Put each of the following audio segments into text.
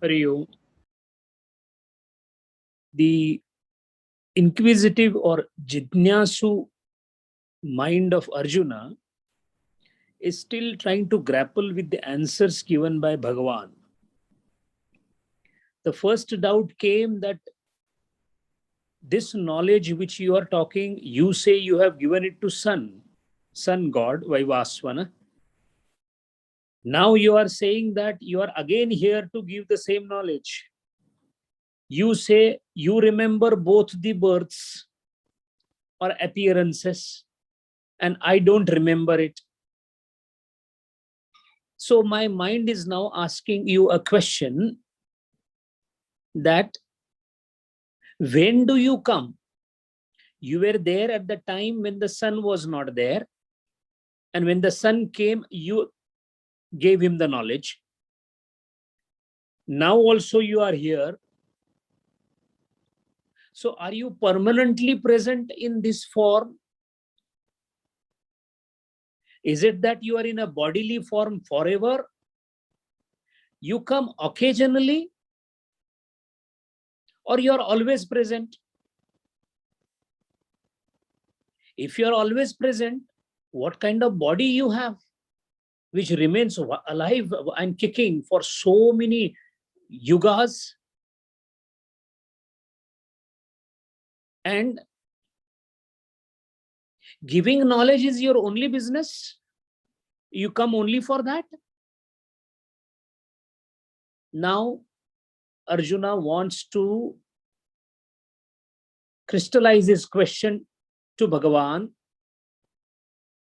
Hari, the inquisitive or jitnyasu mind of Arjuna is still trying to grapple with the answers given by Bhagavan. The first doubt came that this knowledge which you are talking, you say you have given it to sun god, Vaivasvana. Now you are saying that you are again here to give the same knowledge. You say you remember both the births or appearances, and I don't remember it. So my mind is now asking you a question that when do you come? You were there at the time when the sun was not there. And when the sun came, you gave him the knowledge. Now also you are here. So are you permanently present in this form? Is it that you are in a bodily form forever? You come occasionally, or you are always present? If you are always present, what kind of body you have, which remains alive and kicking for so many yugas? And giving knowledge is your only business? You come only for that? Now, Arjuna wants to crystallize his question to Bhagavan.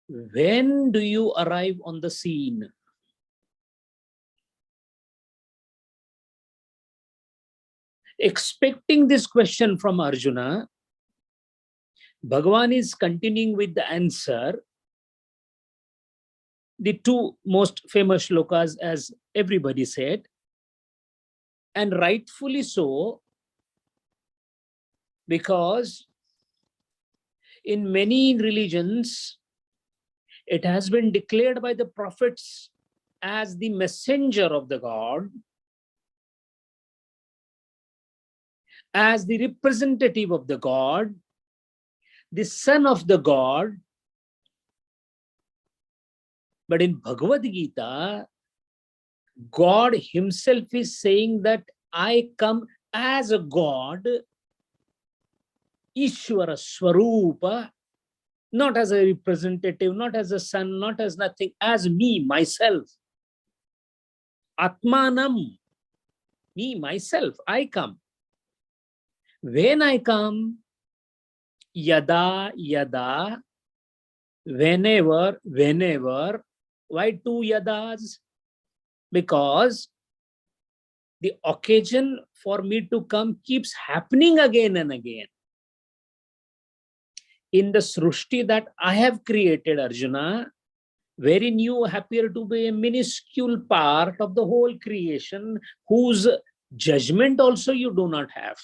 When do you arrive on the scene? Expecting this question from Arjuna, Bhagavan is continuing with the answer. The two most famous shlokas, as everybody said, and rightfully so, because in many religions, it has been declared by the prophets as the messenger of the God, as the representative of the God, the son of the God. But in Bhagavad Gita, God himself is saying that I come as a God, Ishvara Swarupa, not as a representative, not as a son, not as nothing, as me, myself. Atmanam, me, myself, I come. When I come, yada, yada, whenever, whenever. Why two yadas? Because the occasion for me to come keeps happening again and again. In the Srushti that I have created, Arjuna, wherein you appear to be a minuscule part of the whole creation, whose judgment also you do not have.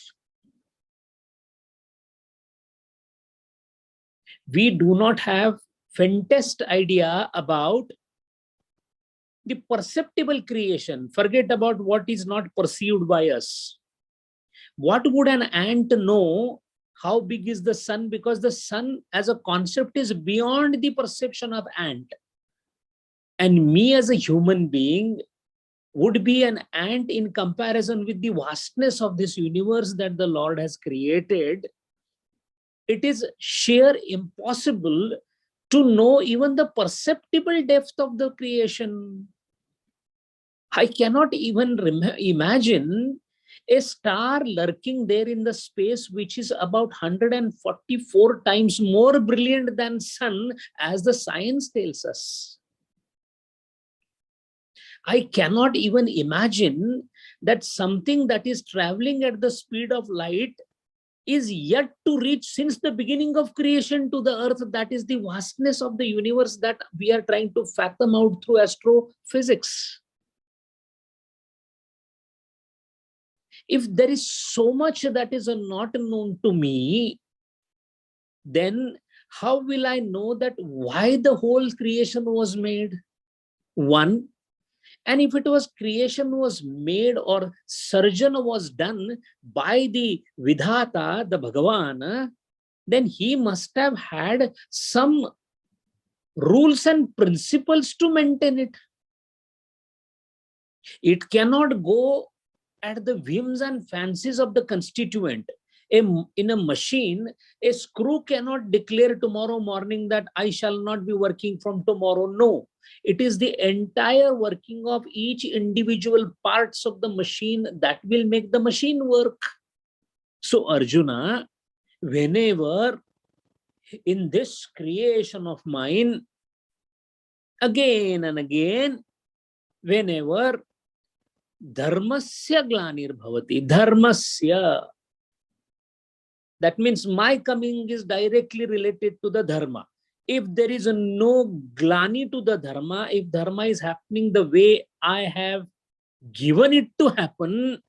We do not have faintest idea about the perceptible creation. Forget about what is not perceived by us. What would an ant know how big is the sun? Because the sun as a concept is beyond the perception of ant. And me as a human being would be an ant in comparison with the vastness of this universe that the Lord has created. It is sheer impossible to know even the perceptible depth of the creation. I cannot even imagine a star lurking there in the space which is about 144 times more brilliant than sun, as the science tells us. I cannot even imagine that something that is traveling at the speed of light is yet to reach since the beginning of creation to the earth. That is the vastness of the universe that we are trying to fathom out through astrophysics. If there is so much that is not known to me, then how will I know that why the whole creation was made? One. And if it was creation was made or surgeon was done by the Vidhata, the Bhagavan, then he must have had some rules and principles to maintain it. It cannot go at the whims and fancies of the constituent. In a machine, a screw cannot declare tomorrow morning that I shall not be working from tomorrow. No, it is the entire working of each individual parts of the machine that will make the machine work. So Arjuna, whenever in this creation of mine, again and again, whenever dharmasya glanir bhavati, dharmasya, that means my coming is directly related to the dharma. If there is no glani to the dharma, if dharma is happening the way I have given it to happen,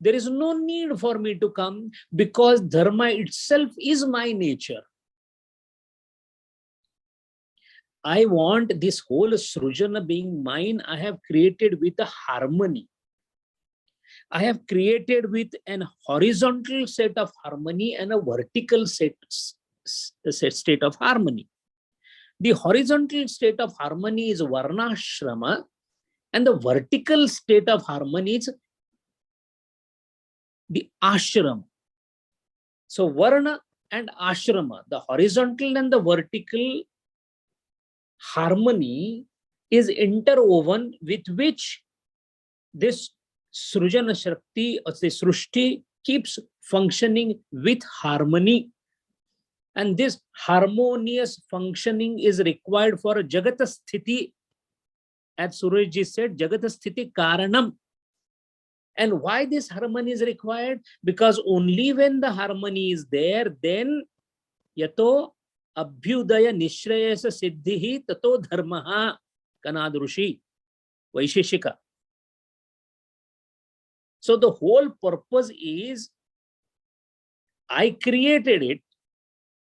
there is no need for me to come, because dharma itself is my nature. I want this whole Srujana being mine, I have created with a harmony. I have created with an horizontal set of harmony and a vertical state of harmony. The horizontal state of harmony is Varnashrama, and the vertical state of harmony is the Ashram. So Varna and Ashrama, the horizontal and the vertical harmony is interwoven, with which this Srujana Shakti or the Srushti keeps functioning with harmony. And this harmonious functioning is required for Jagata Sthiti. As Surajji said, Jagata Sthiti Karanam. And why this harmony is required? Because only when the harmony is there, then yato abhyudaya nishrayasa siddhihi tato dharmaha kanadrushi vaisheshika. So the whole purpose is I created it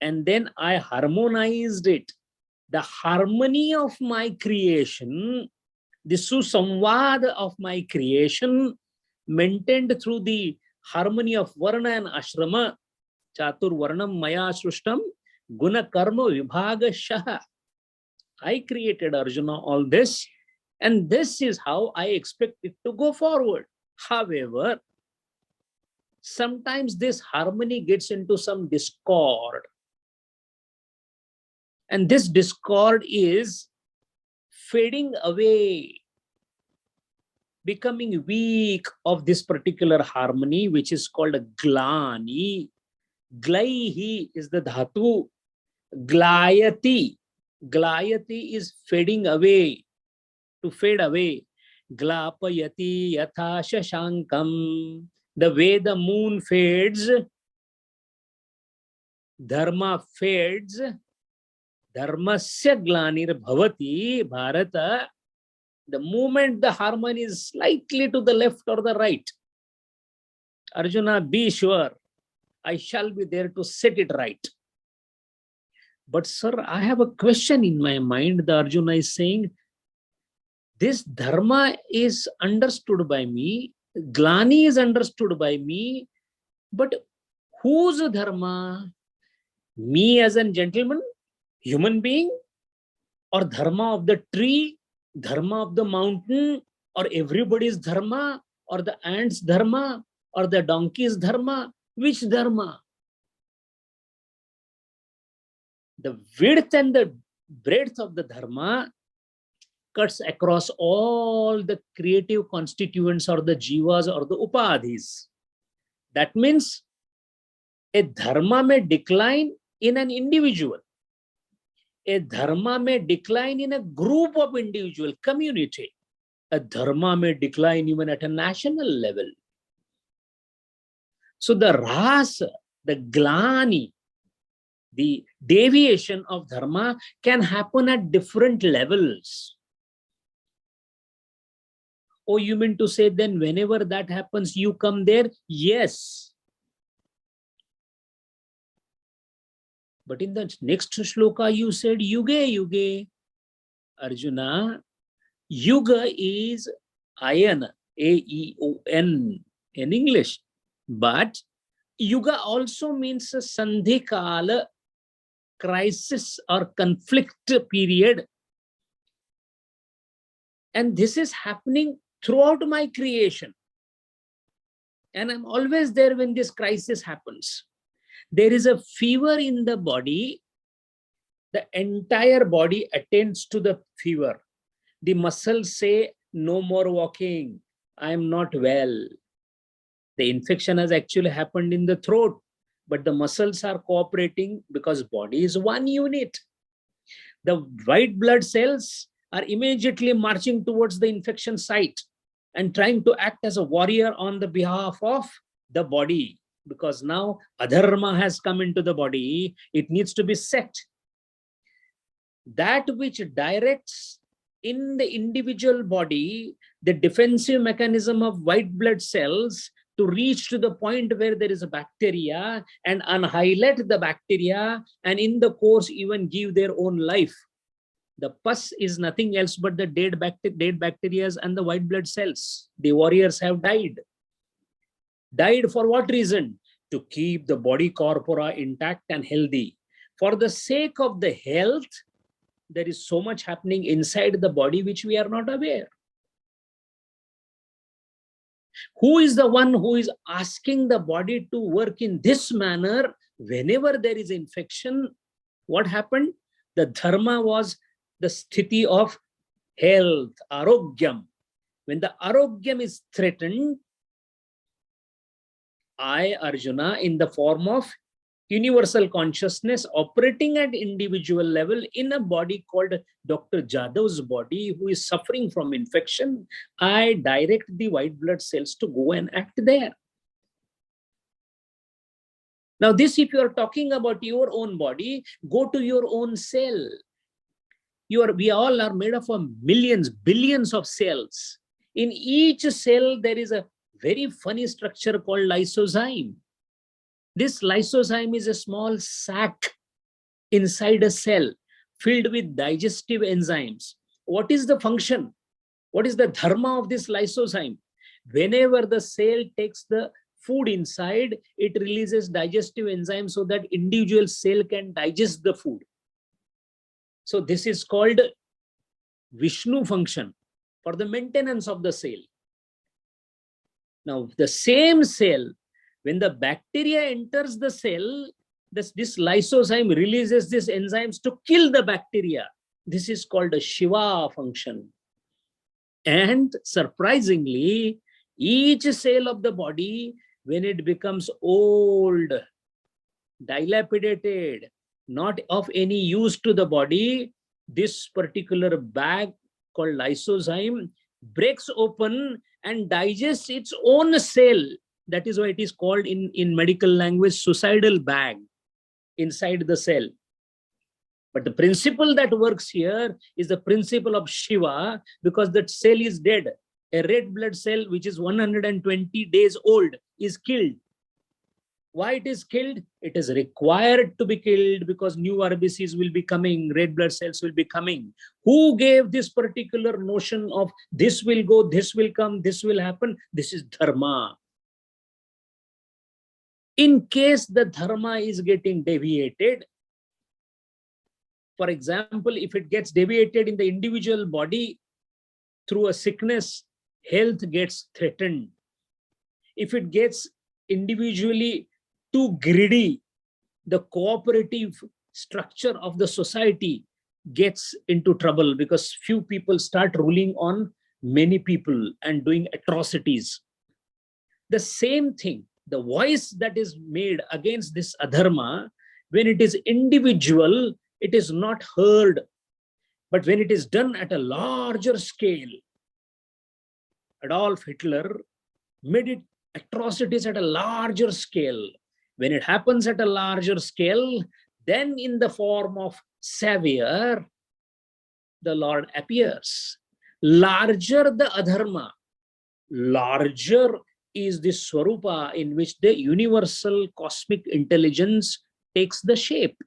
and then I harmonized it. The harmony of my creation, the susamvad of my creation, maintained through the harmony of Varna and Ashrama, Chatur Varnam Maya Srushtam, Guna Karma Vibhaga Shaha. I created, Arjuna, all this, and this is how I expect it to go forward. However, sometimes this harmony gets into some discord. And this discord is fading away, becoming weak of this particular harmony, which is called a glani. Glaihi is the dhatu. Glayati. Glayati is fading away, to fade away. Glapayati yatha shashankam. The way the moon fades, dharma fades. Dharmasya glanir bhavati bharata. The moment the harmony is slightly to the left or the right, Arjuna, be sure, I shall be there to set it right. But sir, I have a question in my mind. The Arjuna is saying, this dharma is understood by me, glani is understood by me, but whose dharma? Me as a gentleman, human being, or dharma of the tree, dharma of the mountain, or everybody's dharma, or the ant's dharma, or the donkey's dharma? Which dharma? The width and the breadth of the dharma cuts across all the creative constituents or the jivas or the upadhis. That means a dharma may decline in an individual. A dharma may decline in a group of individual community. A dharma may decline even at a national level. So the rasa, the glani, the deviation of dharma can happen at different levels. Oh, you mean to say then whenever that happens, you come there? Yes. But in the next shloka, you said, Yuge, Yuge. Arjuna, Yuga is Aeon, Aeon in English. But Yuga also means a Sandhikala, crisis or conflict period. And this is happening throughout my creation. And I'm always there when this crisis happens. There is a fever in the body. The entire body attends to the fever. The muscles say, no more walking. I am not well. The infection has actually happened in the throat, but the muscles are cooperating because body is one unit. The white blood cells are immediately marching towards the infection site and trying to act as a warrior on the behalf of the body, because now adharma has come into the body. It needs to be set. That which directs in the individual body the defensive mechanism of white blood cells to reach to the point where there is a bacteria and annihilate the bacteria, and in the course even give their own life. The pus is nothing else but the dead bacteria and the white blood cells. The warriors have died. Died for what reason? To keep the body corpora intact and healthy. For the sake of the health, there is so much happening inside the body which we are not aware. Who is the one who is asking the body to work in this manner? Whenever there is infection, what happened? The dharma was the sthiti of health, arogyam. When the arogyam is threatened, I, Arjuna, in the form of universal consciousness operating at individual level in a body called Dr. Jadav's body, who is suffering from infection, I direct the white blood cells to go and act there. Now this, if you are talking about your own body, go to your own cell. We all are made of millions, billions of cells. In each cell, there is a very funny structure called lysozyme. This lysozyme is a small sac inside a cell filled with digestive enzymes. What is the function? What is the dharma of this lysozyme? Whenever the cell takes the food inside, it releases digestive enzymes so that individual cell can digest the food. So this is called Vishnu function for the maintenance of the cell. Now the same cell, when the bacteria enters the cell, this lysozyme releases these enzymes to kill the bacteria. This is called a Shiva function. And surprisingly, each cell of the body, when it becomes old, dilapidated, not of any use to the body, this particular bag called lysozyme breaks open and digests its own cell. That is why it is called in medical language suicidal bag inside the cell. But the principle that works here is the principle of Shiva, because that cell is dead. A red blood cell which is 120 days old is killed. Why it is killed? It is required to be killed because new RBCs will be coming, red blood cells will be coming. Who gave this particular notion of this will go, this will come, this will happen? This is dharma. In case the dharma is getting deviated, for example, if it gets deviated in the individual body through a sickness, health gets threatened. If it gets individually too greedy, the cooperative structure of the society gets into trouble because few people start ruling on many people and doing atrocities. The same thing, the voice that is made against this adharma, when it is individual, it is not heard. But when it is done at a larger scale, Adolf Hitler made it atrocities at a larger scale. When it happens at a larger scale, then in the form of savior, the Lord appears. Larger the adharma, larger is the swarupa in which the universal cosmic intelligence takes the shape.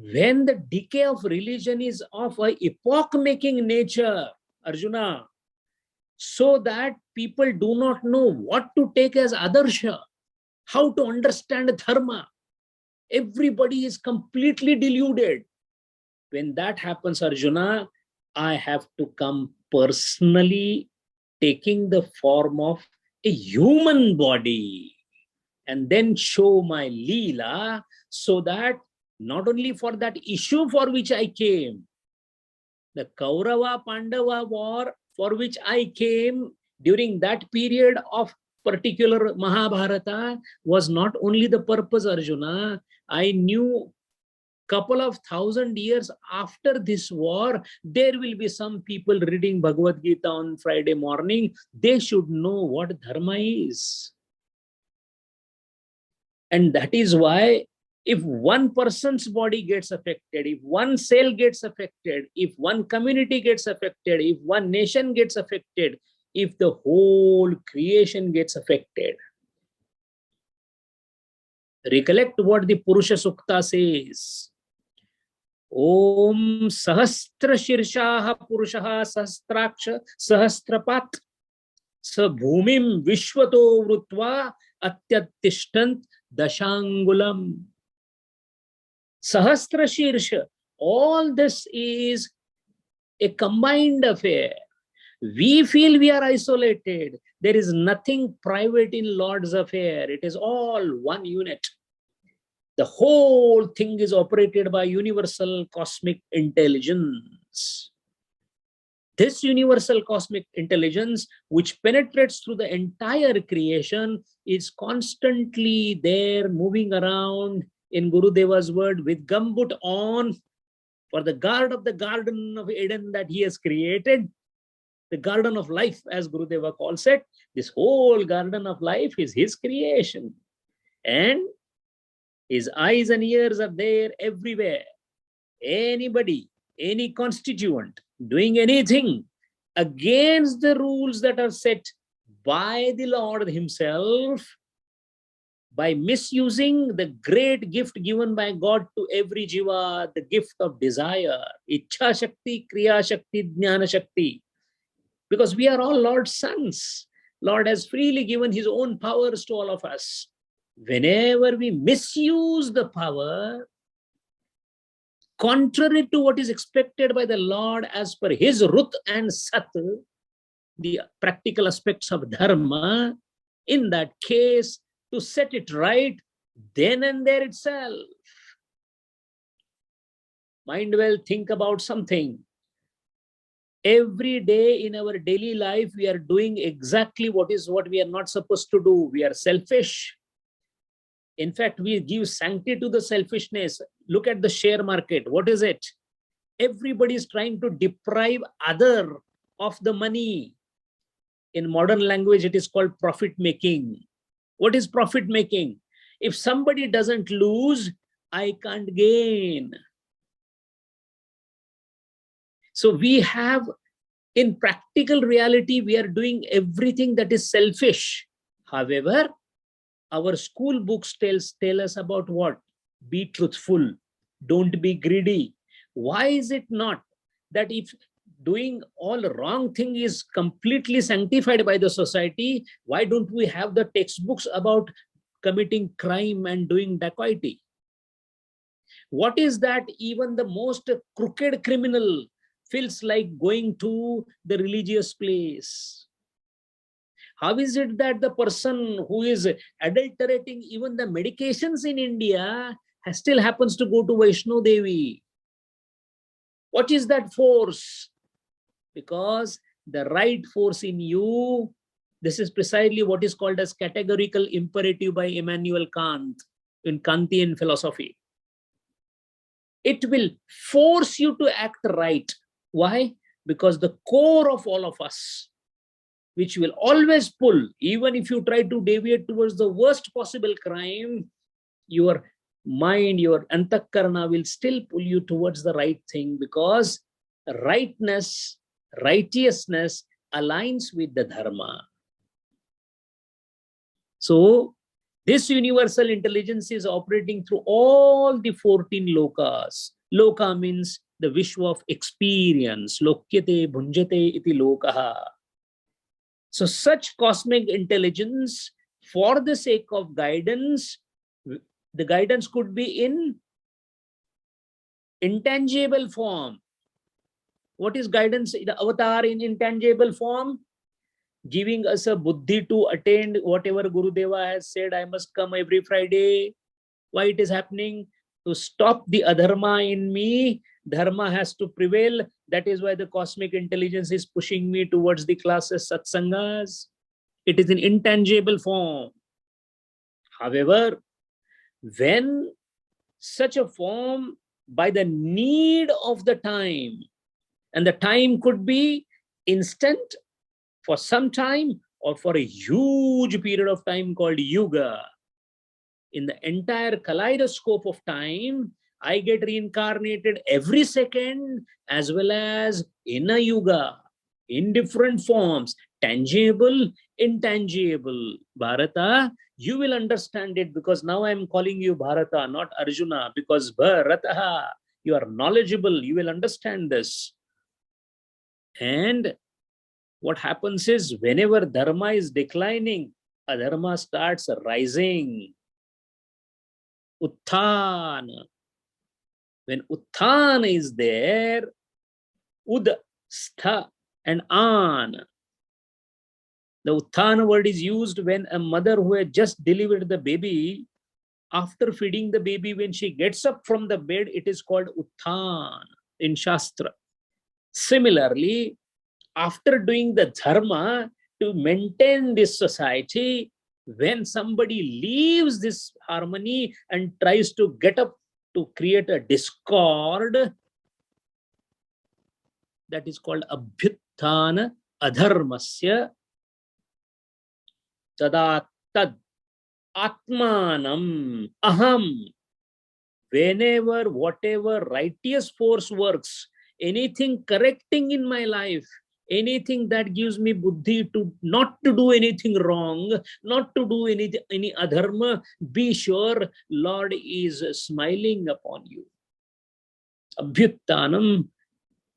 When the decay of religion is of a epoch-making nature, Arjuna, so that people do not know what to take as adarsha, how to understand dharma. Everybody is completely deluded. When that happens, Arjuna, I have to come personally, taking the form of a human body, and then show my Leela, so that not only for that issue for which I came, the Kaurava Pandava war for which I came during that period of particular Mahabharata was not only the purpose, Arjuna. I knew couple of 1,000 years after this war, there will be some people reading Bhagavad Gita on Friday morning. They should know what dharma is. And that is why if one person's body gets affected, if one cell gets affected, if one community gets affected, if one nation gets affected, if the whole creation gets affected. Recollect what the Purusha Sukta says. Om Sahastra Shirshaha Purushaha Sahasraksha Sahasrapat Sa Bhumim Vishwato Vrutva Atyattishtant Dashangulam. Sahasra Shirsha. All this is a combined affair. We feel we are isolated. There is nothing private in Lord's affair. It is all one unit. The whole thing is operated by universal cosmic intelligence. This universal cosmic intelligence, which penetrates through the entire creation, is constantly there, moving around, in Gurudeva's word, with gumboot on, for the guard of the Garden of Eden that he has created, the garden of life, as Gurudeva calls it. This whole garden of life is his creation. And his eyes and ears are there everywhere. Anybody, any constituent doing anything against the rules that are set by the Lord himself, by misusing the great gift given by God to every jiva, the gift of desire, Ichha Shakti, Kriya Shakti, Jnana Shakti. Because we are all Lord's sons. Lord has freely given his own powers to all of us. Whenever we misuse the power, contrary to what is expected by the Lord as per his Rut and Sat, the practical aspects of dharma, in that case, to set it right, then and there itself. Mind well, think about something. Every day in our daily life, we are doing exactly what we are not supposed to do. We are selfish. In fact, we give sanctity to the selfishness. Look at the share market. What is it? Everybody is trying to deprive other of the money. In modern language, it is called profit making. What is profit making? If somebody doesn't lose, I can't gain. So we have, in practical reality, we are doing everything that is selfish. However, our school books tell us about what? Be truthful. Don't be greedy. Why is it not that if doing all wrong thing is completely sanctified by the society, why don't we have the textbooks about committing crime and doing dacoity? What is that even the most crooked criminal feels like going to the religious place? How is it that the person who is adulterating even the medications in India still happens to go to Vaishno Devi? What is that force? Because the right force in you, this is precisely what is called as categorical imperative by Immanuel Kant in Kantian philosophy. It will force you to act right. Why? Because the core of all of us, which will always pull, even if you try to deviate towards the worst possible crime, your mind, your antakarana will still pull you towards the right thing, because rightness, righteousness aligns with the dharma. So This universal intelligence is operating through all the 14 lokas. Loka means the Vishwa of experience. Lokyate bhunjate iti lokaha. So such cosmic intelligence, for the sake of guidance, the guidance could be in intangible form. What is guidance? The avatar in intangible form? Giving us a buddhi to attain whatever Gurudeva has said, I must come every Friday. Why it is happening? To stop the adharma in me. Dharma has to prevail. That is why the cosmic intelligence is pushing me towards the classes, satsangas. It is in intangible form. However, when such a form, by the need of the time, and the time could be instant, for some time, or for a huge period of time called yuga. In the entire kaleidoscope of time, I get reincarnated every second, as well as in a yuga, in different forms, tangible, intangible. Bharata, you will understand it, because now I am calling you Bharata, not Arjuna, because Bharata, you are knowledgeable, you will understand this. And what happens is, whenever dharma is declining, adharma starts rising. Utthana. When utthana is there, ud, stha, and an. The utthana word is used when a mother who had just delivered the baby, after feeding the baby, when she gets up from the bed, it is called utthana in Shastra. Similarly, after doing the dharma to maintain this society, when somebody leaves this harmony and tries to get up to create a discord, that is called abhyuthana adharmasya. Tada tad atmanam aham. Whenever whatever righteous force works, anything correcting in my life, anything that gives me buddhi to not to do anything wrong, not to do any adharma, be sure Lord is smiling upon you. Abhyuttanam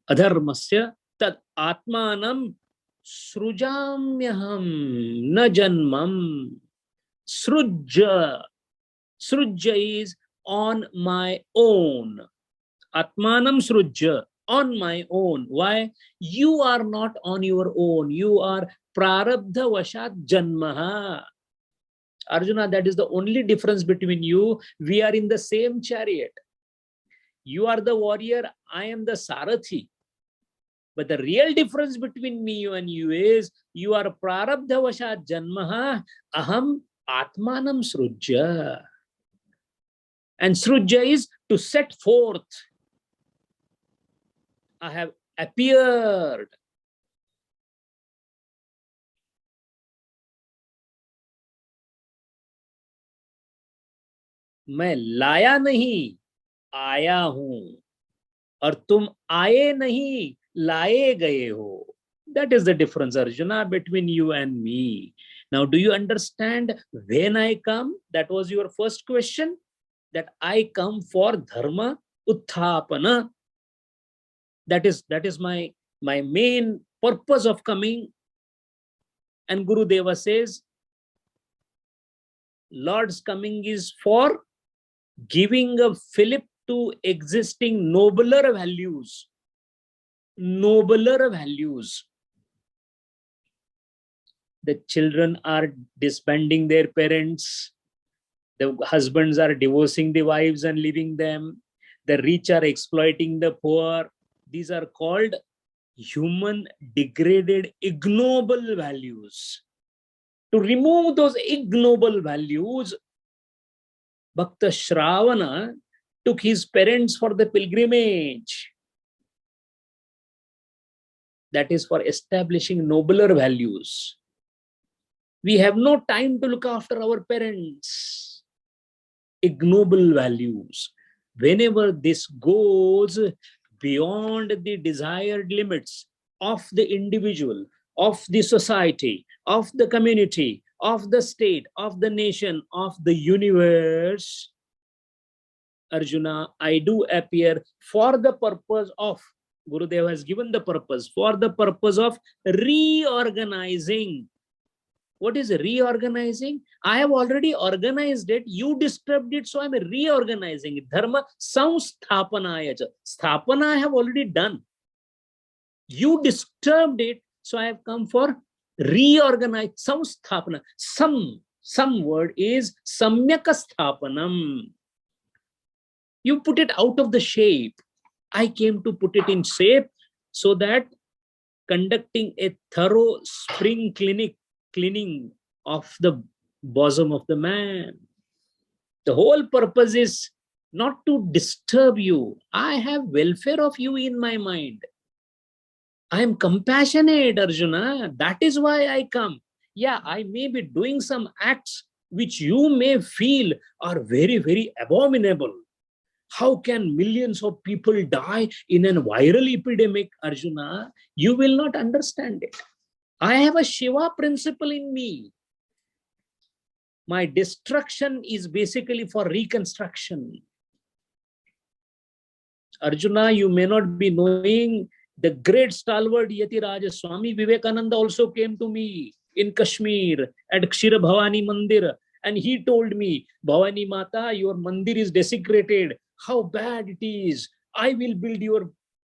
adharmasya tad atmanam srujamyaham na janmam. Srujya. Srujya is on my own. Atmanam srujya. On my own. Why? You are not on your own. You are prarabdha vashat janmaha. Arjuna, that is the only difference between you. We are in the same chariot. You are the warrior. I am the sarathi. But the real difference between me and you is, you are prarabdha vashat janmaha. Aham atmanam srujya. And srujya is to set forth. I have appeared. मैं लाया नहीं, आया हूं. और तुम आए नहीं, लाए गए हो. That is the difference, Arjuna, between you and me. Now, do you understand when I come? That was your first question. That I come for dharma utthapana. That is my main purpose of coming. And Guru Deva says, Lord's coming is for giving a fillip to existing nobler values. Nobler values. The children are disbanding their parents. The husbands are divorcing the wives and leaving them. The rich are exploiting the poor. These are called human degraded, ignoble values. To remove those ignoble values, Bhakta Shravana took his parents for the pilgrimage. That is for establishing nobler values. We have no time to look after our parents. Ignoble values. Whenever this goes beyond the desired limits of the individual, of the society, of the community, of the state, of the nation, of the universe, Arjuna, I do appear for the purpose of, Gurudev has given the purpose, for the purpose of reorganizing. What is reorganizing? I have already organized it. You disturbed it, so I'm reorganizing it. Dharma samsthapanaya. Sthapana I have already done. You disturbed it, so I have come for reorganize. Samsthapana. Some word is samyakasthapanam. You put it out of the shape. I came to put it in shape so that conducting a thorough spring cleaning of the bosom of the man. The whole purpose is not to disturb you. I have welfare of you in my mind. I am compassionate, Arjuna. That is why I come. Yeah, I may be doing some acts which you may feel are very, very abominable. How can millions of people die in a viral epidemic, Arjuna? You will not understand it. I have a Shiva principle in me. My destruction is basically for reconstruction. Arjuna, you may not be knowing, the great stalwart Yatiraj Swami Vivekananda also came to me in Kashmir at Kshira Bhavani Mandir, and he told me, Bhavani Mata, your mandir is desecrated. How bad it is. I will build your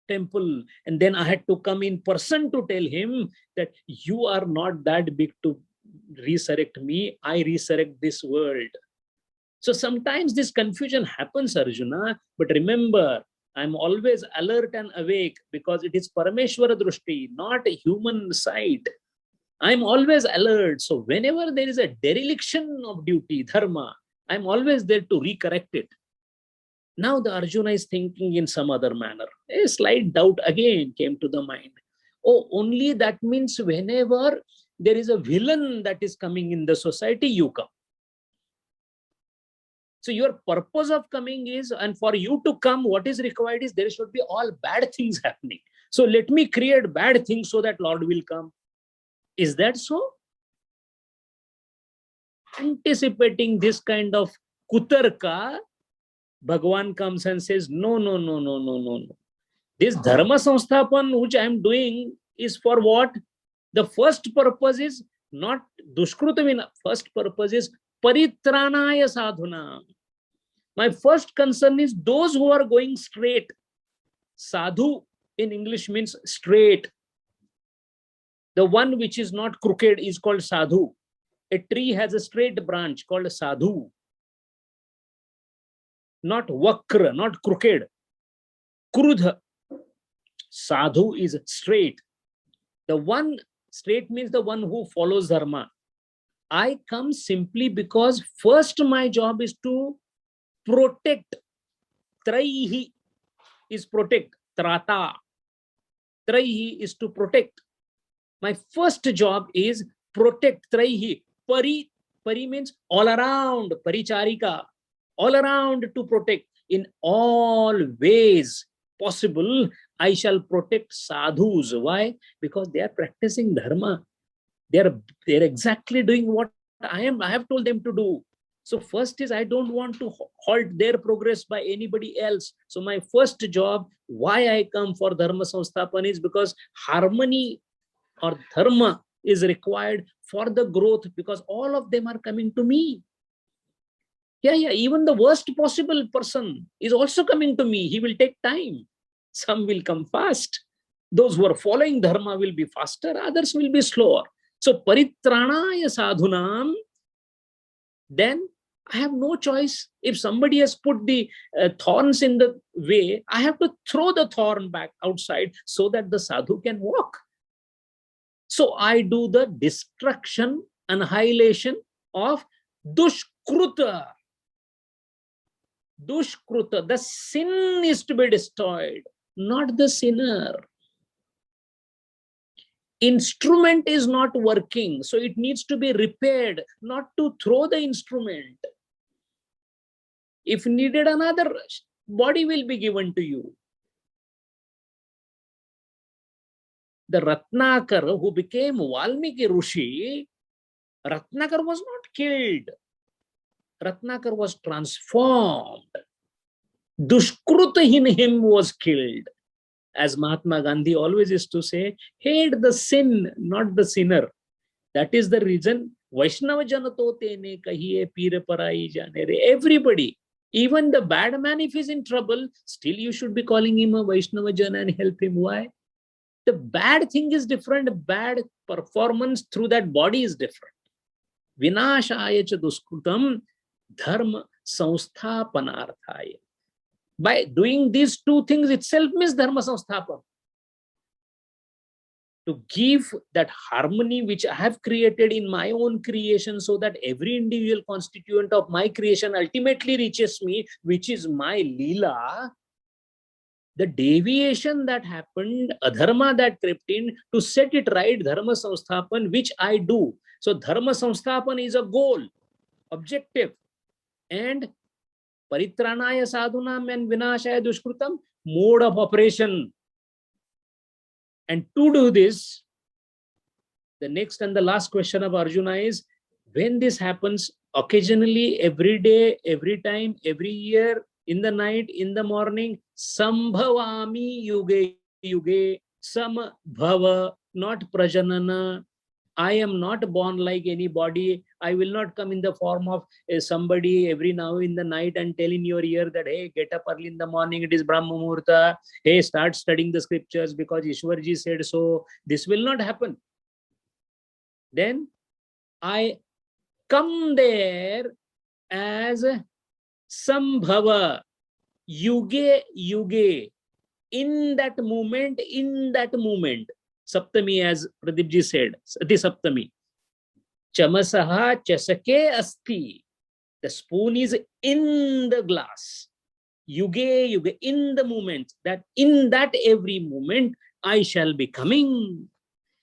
temple. And then I had to come in person to tell him that you are not that big to resurrect me. I resurrect this world. So sometimes this confusion happens, Arjuna, but remember, I'm always alert and awake because it is Parameshwara Drushti, not a human sight. I'm always alert. So whenever there is a dereliction of duty, dharma, I'm always there to recorrect it. Now the Arjuna is thinking in some other manner. A slight doubt again came to the mind. Oh, only that means whenever there is a villain that is coming in the society, you come. So your purpose of coming is, and for you to come, what is required is there should be all bad things happening. So let me create bad things so that Lord will come. Is that so? Anticipating this kind of kutarka, Bhagavan comes and says, no. This dharma samsthapan which I am doing is for what? The first purpose is not dushkrutavina. First purpose is paritranaya sadhuna. My first concern is those who are going straight. Sadhu in English means straight. The one which is not crooked is called sadhu. A tree has a straight branch called a sadhu. Not vakra, not crooked. Krudha. Sadhu is straight. The one straight means the one who follows dharma. I come simply because first my job is to protect. Traihi is protect. Trata. Traihi is to protect. My first job is protect. Traihi. Pari. Pari means all around. Paricharika. All around to protect. In all ways possible, I shall protect sadhus. Why? Because they are practicing dharma. They're exactly doing what I have told them to do. So first is I don't want to halt their progress by anybody else. So my first job, why I come for dharma samsthapan is because harmony or dharma is required for the growth, because all of them are coming to me. Yeah, even the worst possible person is also coming to me. He will take time. Some will come fast. Those who are following dharma will be faster, others will be slower. So paritranaya sadhunam, then I have no choice. If somebody has put the thorns in the way, I have to throw the thorn back outside so that the sadhu can walk. So I do the destruction, annihilation of dushkruta. Dushkruta, the sin is to be destroyed, not the sinner. Instrument is not working, so it needs to be repaired, not to throw the instrument. If needed, another body will be given to you. The Ratnakar, who became Valmiki Rishi, Ratnakar was not killed. Ratnakar was transformed. Dushkruta in him was killed. As Mahatma Gandhi always used to say, hate the sin, not the sinner. That is the reason Vaishnava Janato tene kahiye peer parai jane re. Everybody, even the bad man, if he's in trouble, still you should be calling him a Vaishnava Jana and help him. Why? The bad thing is different. Bad performance through that body is different. Vinashaya cha duskrutam dharma samsthapanarthaya. By doing these two things itself means dharma samsthapan. To give that harmony which I have created in my own creation, so that every individual constituent of my creation ultimately reaches me, which is my Leela. The deviation that happened, adharma that crept in, to set it right, dharma samsthapan, which I do. So dharma samsthapan is a goal, objective, and paritranaya sadhunam and vinashaya dushkrutam, mode of operation. And to do this, the next and the last question of Arjuna is, when this happens, occasionally, every day, every time, every year, in the night, in the morning, sambhavami yuge yuge, sambhava, not prajanana. I am not born like anybody. I will not come in the form of somebody every now in the night and tell in your ear that, hey, get up early in the morning, it is Brahma Muhurta. Hey, start studying the scriptures because Ishwarji said so. This will not happen. Then I come there as Sambhava, Yuge Yuge, in that moment, Saptami, as Pradipji said, Sati Saptami. Chamasaha chasake asti. The spoon is in the glass. Yuge Yuge, in the moment, that in that every moment, I shall be coming.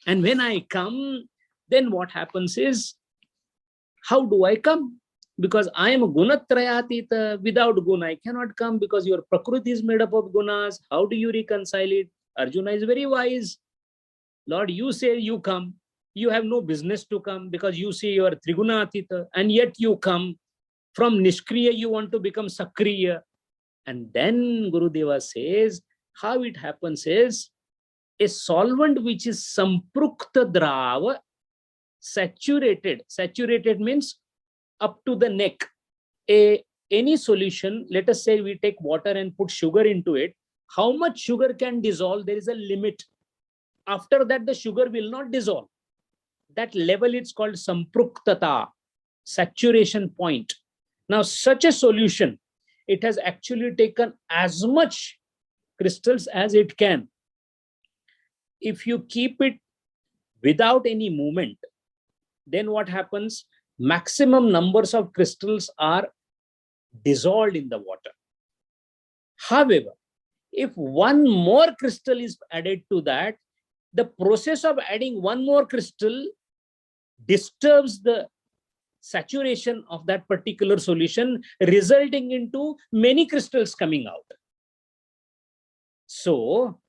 And when I come, then what happens is, how do I come? Because I am gunatrayatita. Without guna, I cannot come, because your prakriti is made up of gunas. How do you reconcile it? Arjuna is very wise. Lord, you say you come. You have no business to come, because you say you are trigunatita, and yet you come. From nishkriya, you want to become sakriya. And then Gurudeva says, how it happens is, a solvent which is samprukta drava, saturated means up to the neck. Any solution, let us say we take water and put sugar into it, how much sugar can dissolve? There is a limit. After that, the sugar will not dissolve. That level is called sampruktata, saturation point. Now, such a solution, it has actually taken as much crystals as it can. If you keep it without any movement, then what happens? Maximum numbers of crystals are dissolved in the water. However, if one more crystal is added to that, the process of adding one more crystal disturbs the saturation of that particular solution, resulting into many crystals coming out. So,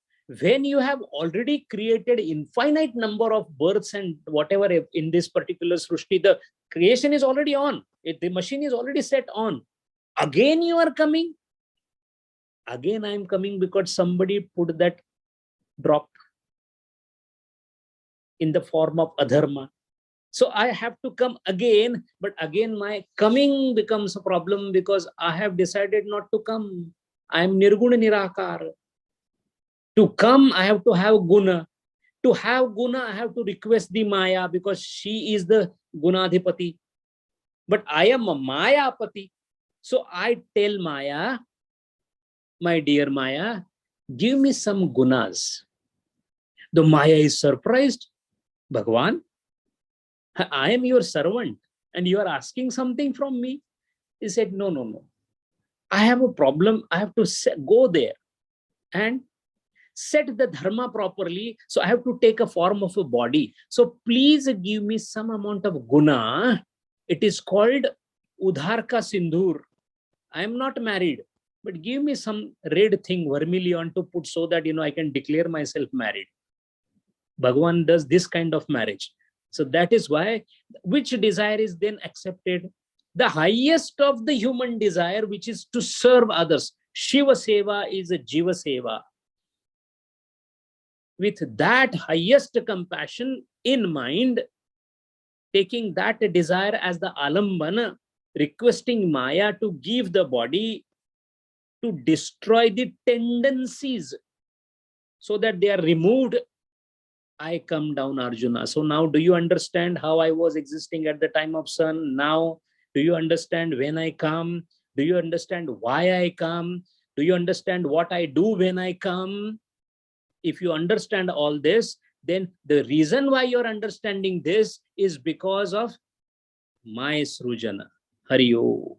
when you have already created infinite number of births and whatever in this particular Srushti, the creation is already on. The machine is already set on. Again you are coming. Again I am coming because somebody put that drop in the form of adharma. So I have to come again, but again my coming becomes a problem because I have decided not to come. I am nirguna nirakar. To come, I have to have guna. To have guna, I have to request the Maya because she is the gunadhipati. But I am a Mayapati. So I tell Maya, my dear Maya, give me some gunas. The Maya is surprised. Bhagwan, I am your servant and you are asking something from me. He said, no. I have a problem. I have to go there and set the dharma properly. So I have to take a form of a body. So please give me some amount of guna. It is called Udharka Sindhur. I am not married, but give me some red thing, vermilion to put so that, I can declare myself married. Bhagavan does this kind of marriage. So that is why, which desire is then accepted? The highest of the human desire, which is to serve others. Shiva Seva is a Jiva Seva. With that highest compassion in mind, taking that desire as the alambana, requesting Maya to give the body to destroy the tendencies so that they are removed, I come down, Arjuna. So now do you understand how I was existing at the time of sun? Now do you understand when I come? Do you understand why I come? Do you understand what I do when I come? If you understand all this, then the reason why you're understanding this is because of my Srujana. Hari Om.